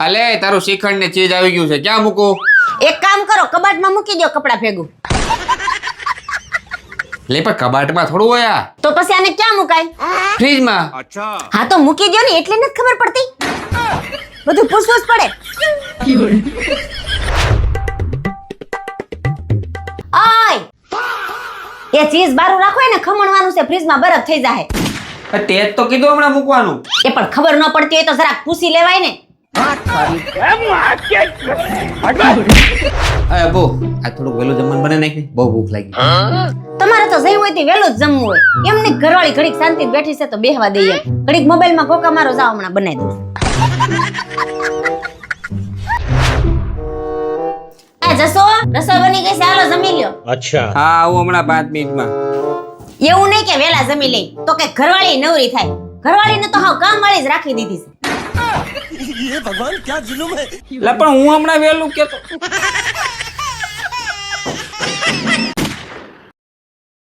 અલે તારું શ્રીખંડ ને ચીજ આવી ગયું છે, ક્યાં મૂકું? એક કામ કરો, કબાટમાં મૂકી દો કપડા ભેગું. લે પણ કબાટમાં થોડું હોય આ. તો પછી આને ક્યાં મુકાય? ફ્રીજમાં. હા તો મૂકી દો ને, એટલે નથી ખબર પડતી. બધું પૂછવું જ પડે. ઓય, એ ચીઝ બારું રાખો ને, ખમણવાનું છે, ફ્રીજમાં બરફ થઈ જાય. તે જ તો કીધું હમણાં મૂકવાનું. એ પણ ખબર ન પડતી હોય તો જરાક પૂછી લેવાય ને. અરે બહુ આ થોડુંક વહેલું જમવાનું બને નાખી, બહુ ભૂખ લાગી. તમારે તો જઈ હોય તે વહેલું જ જમવું હોય. એમની ઘરવાળી ઘડીક શાંતિથી બેઠી છે તો બેહવા દઈએ. ઘડીક મોબાઈલમાં કોકા મારો જાવ, હમણાં બનાવી દઉં. આ જસો, રસોઈ બની ગઈ છે, હાલો જમી લ્યો. अच्छा હા આવું હમણાં 5 મિનિટમાં. એવું નહીં કે વેલા જમી લઈ તો કે ઘરવાળી નવરી થાય. ઘરવાળીને તો હાવ કામ વાળી જ રાખી દીધી છે. લે પણ હું હમણાં વહેલું કેતો.